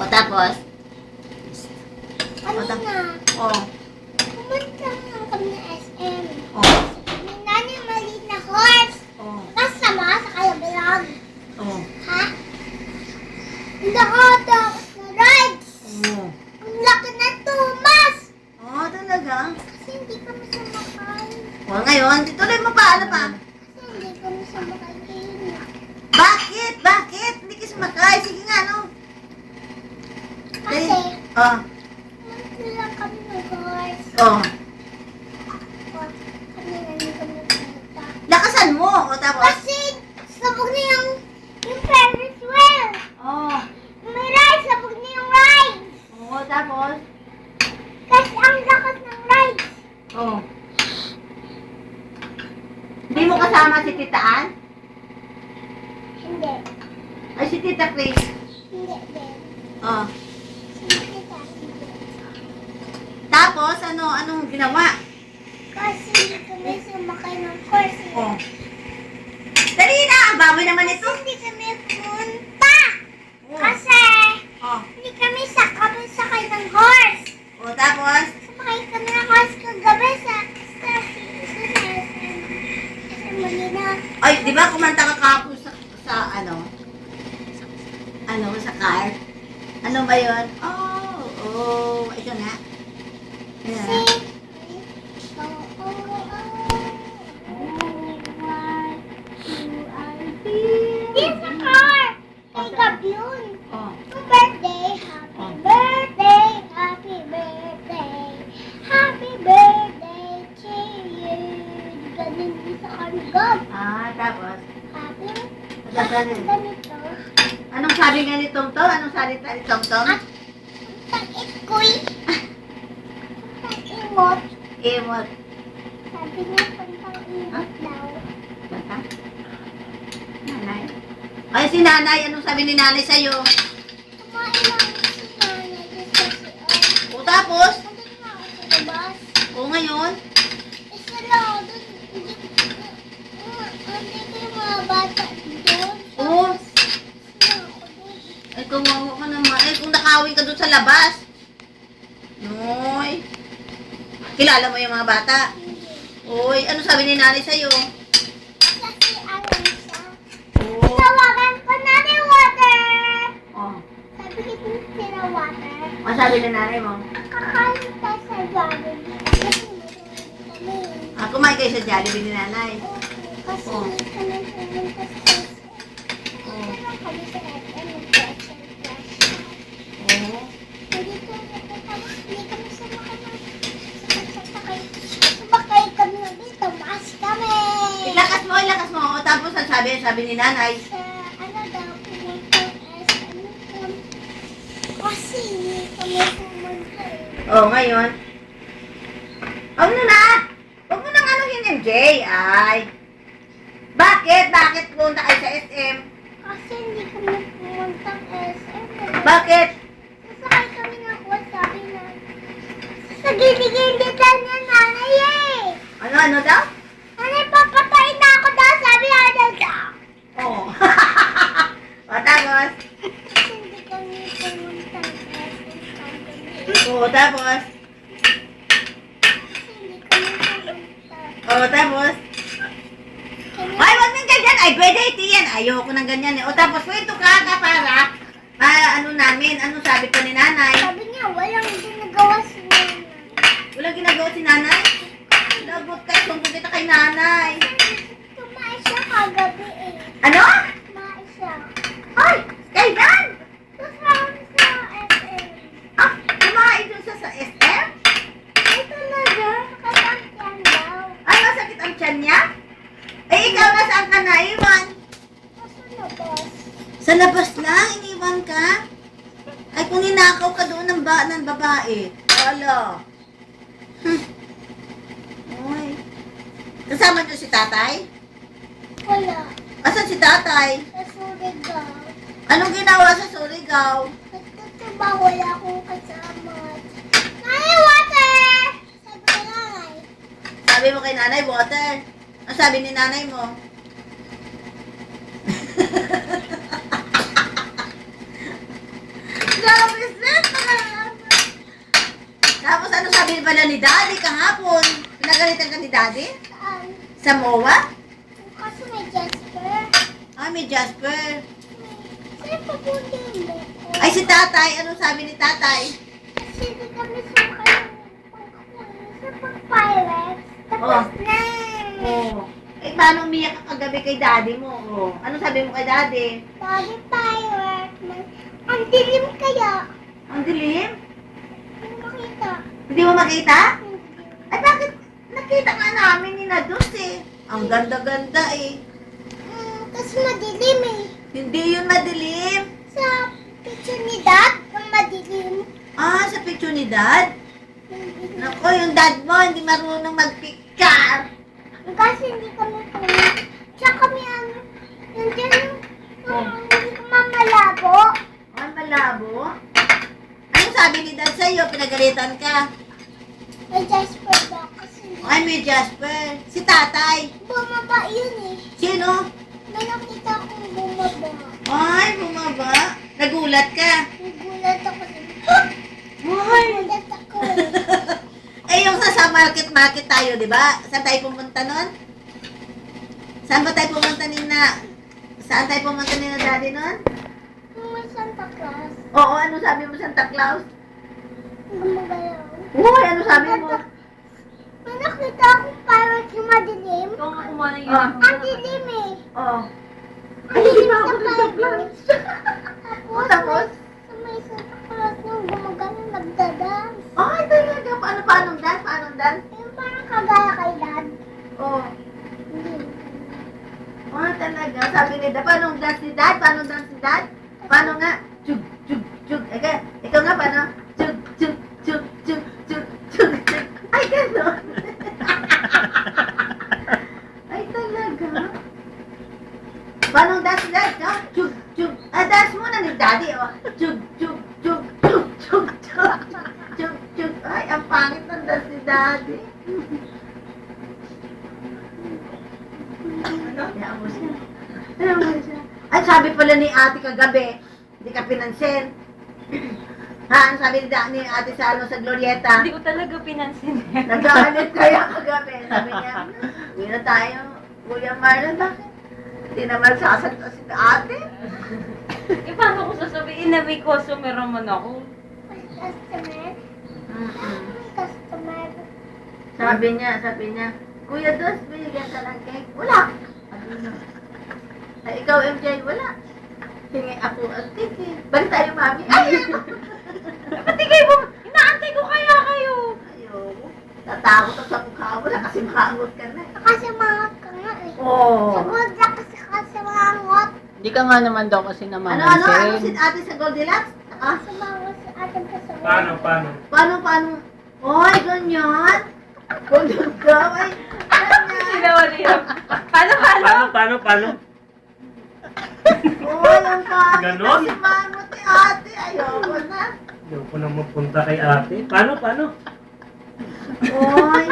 O tapos? Kanina, O. pumunta lang kami ng SM. O. May nanay maliit na horse. O. Kasama sa kalabilang. O. Ha? Nakatapos na rides. O. Ang laki na tumas. O, talaga? Kasi hindi kami sumakay. O, ngayon, tuloy mo pa, ano pa? Kasi hindi kami sumakay kanina. Bakit? Bakit? Hindi ka sumakay. Sige nga, no? Kasi, O. pumunta lang kami ng horse. O. O, kanina hindi kami pumunta. Lakasan mo. O, tapos? Kasi, sabog na yung Ferris wheel. O. May ride, sabog na yung ride. O, tapos? Kasi ang lakas ng ride. O. Hindi mo kasama si Tita Ann? Hindi. Ay, si Tita Chris. Hindi din. O. Hindi ka. Tapos, anong ginawa? Kasi hindi kami sumakay ng horse. O. Dali na! Ang baboy naman ito. Hindi kami punta. O. Kasi O. hindi kami sakay ng horse. O, tapos? Sumakay kami ng horse kagabi sa Manila. Ay, di ba kumanta ka kahapon sa sa car? Ano ba yun? Ito nga. Kasi, Ayan. Yes, sa car! Kay Gab yun. Oh. Happy birthday, happy birthday, happy birthday to you. Ganun din sa car ni Gab. Tapos? Happy, Tapos, ganito. anong sabi nga ni Tom Tom? Anong salita ni Tom Tom? Pag ikoy, pag imot, Imot. sabi niya pantang imot daw. Bata? Nanay? Ay, si nanay. Anong sabi ni nanay sa'yo? Kumain lang si nanay dito si O, tapos? nandun na ako sa labas. O, ngayon? Isa lang ako dun. Hindi ko yung mga bata doon. Oo. Isa lang ako dun. Ay, kawawa ka naman. Ay, kung nakawin ka doon sa labas. Noy. Kilala mo yung mga bata? Hindi. Uy, ano sabi ni nanay sa'yo? Kasi alam siya. Oo. Tawagan ko na ni Water. Oh. Sabi ko sila Water. Ano sabi ni nanay mo? Kakain tayo sa Jollibee. Kasi meron kami. Kumain kayo sa Jollibee ni nanay. Kasi Oh. kami pumunta sa SM. Oh. Meron kami sa SM. Nag-SM class. Oo. Hindi kami sumakay kami na dito. Maas kami. Ilakas mo, ilakas mo. O, tapos ang sabi ni nanay. Sa ano daw, pumunta SM. Kasi hindi kami pumunta eh. Oh, ngayon. Huwag mo na. Huwag mo nang anuhin MJ. Ay. Bakit? Bakit punta kayo sa SM? Kasi hindi kami pumunta SM. Bakit? Sasakay kami ng bus, sabi na. Sa gilid-gilitan niya nanay eh. Ano daw? Nanay, papatayin na ako daw, sabi na daw. Oo. O, tapos? Kasi hindi kami pumunta ng SM company. Oo, tapos? Kasi hindi kami pumunta. Oo, tapos? Ay, wag nang ganyan. Ay, pwede ito yan. Ayoko ng ganyan eh. O, tapos, kwento ka para namin. Ano sabi ko ni nanay? Sabi niya, walang ginagawa si nanay. Walang ginagawa si nanay? Lagot ka. Sumbong kita kay nanay. Kumain siya kagabi eh. Ano? Kumain siya. Ay, kailan? Kasama sa SM. Kumain dun sa SM? Ay, talaga? Kasama daw. Ay, masakit ang tiyan niya? Eh, ikaw nasaan ka naiwan? Nasa labas. Sa labas lang, iniwan ka? Ay, kung ninakaw ka doon ng babae. Wala. Uy. Kasama niyo si tatay? Wala. Asan si tatay? Sa Surigao. Anong ginawa sa Surigao? Nagtatrabaho, wala akong kasama. Nanay, water! Sabi ko nanay. Sabi mo kay nanay, water. Ang sabi ni nanay mo? Grabe sabi pala ni Daddy kahapon? Pinagalitan ka ni Daddy? Saan? Sa MOA? Kasi may Jasper. Ah, may Jasper. Saan papuntin mo? Ay, si Tatay. Anong sabi ni Tatay? Kasi di kami sumakay sa pag-pirates. Tapos na. Oh. Eh, paano umiyak ka kagabi kay Daddy mo? Oh. Anong sabi mo kay Daddy? Sabi pirate. Ang dilim kaya. Ang dilim? Hindi makita. Hindi mo makita? Hindi. Ay, bakit? Nakita nga namin ni Nados eh. Ang ganda-ganda eh. Kasi madilim eh. Hindi yun madilim. Sa picture ni Dad, ang madilim. Ah, sa picture ni Dad? Nako, yung dad mo, hindi marunong mag-picture. Kasi hindi kami pumunta. Tsaka kami yung dyan, hindi ko mamalabo. Ay, malabo. Anong sabi ni Dad sa'yo? Pinagalitan ka. May Jasper ba? Kasi Ay, may Jasper. Si Tatay. bumaba yun eh. Sino? May nakita akong bumaba. Ay, bumaba. Nagulat ka. Nagulat ako. Ay. Nagulat ako. Eh, yung sa market tayo, di ba? Saan tayo pumunta nun? Saan ba tayo pumunta ni na? Saan tayo pumunta ni na Daddy nun? Yung may Santa Claus. Oo, ano sabi mo Santa Claus? Gumagalaw. Uy, ano sabi mo? May nakita akong pirate yung madilim. Ikaw nga kumuha ng Ah. uniform. Ang dilim eh. Oo. Ang dilim sa pirate. Oh, tapos? Sa may Santa Claus yung gumagalaw nagdadance. Ay, talaga. Paanong dance? Paanong dance? Yung parang kagaya kay Dad. Oo. Hindi. Oh, talaga. Sabi ni Dad, paanong dance ni Dad? Paanong dance ni Dad? Paano nga? Chug, chug, chug. Ikaw nga, paano? Chug, chug, chug, chug, chug, chug, chug. Ay, gano'n. Ay, talaga. Paanong dance ni Dad? No? Chug, chug. Ah, dance muna ni Daddy, oh. Chug, chug, chug, chug, chug, chug. Chug, chug. Ay, ang pangit ng dance ni Daddy. Hayaan mo siya. Hayaan mo siya. Ay, sabi pala ni ate kagabi, hindi ka pinansin. Ha, ang sabi ni ate sa sa Glorieta, Hindi ko talaga pinansin. nagkakalit kaya kagabi. Sabi niya, uwi na tayo, Kuya Marlon, bakit? Hindi naman sasalita si ate. Eh, paano ko sasabihin na may customer naman ako? May customer. May customer. Sabi niya, Kuya Dos, binigyan ka ng cake. Wala. Sabi niya. Ay, ikaw, MJ, wala. Hingi ako ang cake eh. Balik tayo, mami. Ay, Pati kayo, inaantay ko kaya kayo. ayoko. Tatakot ako sa mukha mo na kasi maangot ka na. Kasi mga ka nga eh. Oo. Sagod na kasi mga ngot. Hindi ka nga naman daw kasi Ano, namamansin. si ate sa Goldilocks? Ah, Sa mga sa ating kasama. paano? Oy, ganyan? Ganyan daw, ay, ganyan. Ginawa niya. Paano? Paano? Oy, ang pangit Ganon? kasi maangot ni ate. Ayoko na. Ayoko na mapunta kay ate. Paano? Oy.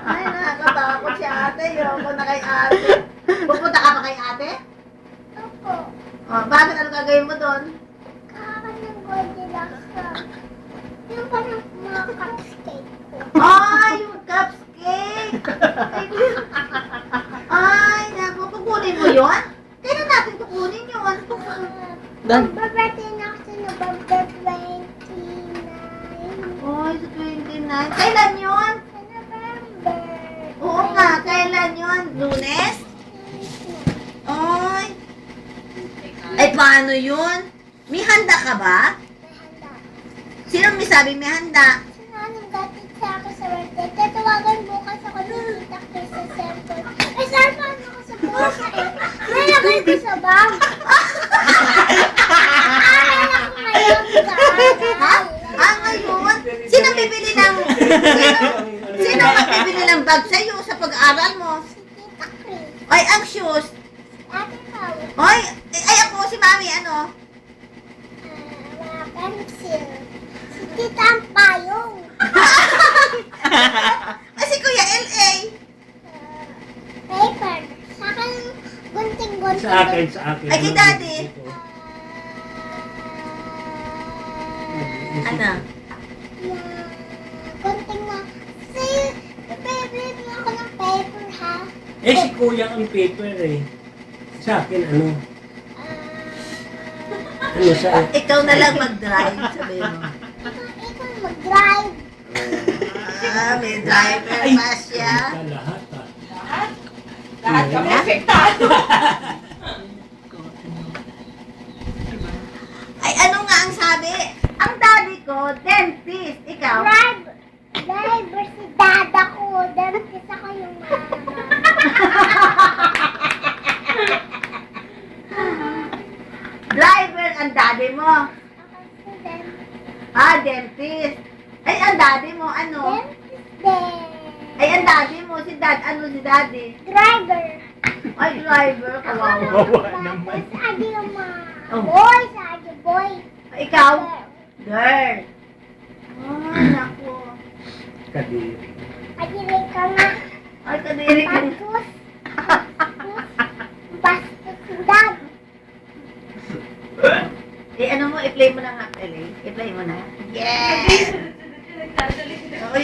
Ay, nakakatakot si ate. Ayoko na kay ate. Pupunta ka pa kay ate? Opo. Oh, bakit? Ano gagawin mo doon? Kakakan ng Goldilocks na. Yung parang mga cupcake ko. Ay, yung cupcake! Ay, naku, kukunin mo yun? Kailan natin kukunin yun? Dan. Magbabati na ako sa November 29. Ay, sa 29. Kailan yun? Sa November. Oo nga, kailan yun? Lunes? Ay. Ay, paano yun? May handa ka ba? May handa. Sinong may sabi may handa? Sinanong gatid sa akin sa birthday. Tatawagan bukas ako ng tita ko sa cellphone. Eh, saan pa ako sa bukas eh? May lagay ko sa bag. Akala ko ngayon Ha? Ah, ngayon? Sino bibili ng... Sino magbibili ng bag sa'yo sa pag-aaral mo? Si Tita Chris. Ay, ang shoes. Ate Pao. Ay, ay ako, si Mami, ano? Mga pencil. Si Tita ang payong. Ay, si Kuya L.A. Paper. Sa akin, gunting-gunting. Sa akin. Ay, kay Daddy. Ano? Yan. Ha? Eh, si kuya ang paper eh. Sa akin, ano? Ano sa... Ikaw na lang mag-drive, sabi mo. Ikaw mag-drive. May driver pa siya. Sa lahat ah. Lahat kami apektado. Ay, ano nga ang sabi? Ang daddy ko, dentist. Ikaw? Driver si dada ko. Dentist ako yung mama. Driver ang daddy mo. Ako si dentist. Dentist. Ay, ang daddy mo, ano? Dentist din. Ay, ang daddy mo, si dad, ano si daddy? Driver. Ay, driver, kawawa. Kawawa naman. Tapos adi yung mga Oh. boy. Sa adi boy. Ikaw? Girl. Oh, naku. Kadiri. Adi rin ka nga. Ay, kadiri ka. Bastos. Bastos si dad. Eh, ano mo, i-play mo na nga, Ellie. I-play mo na. Yes! Nagdadali sila. Oh,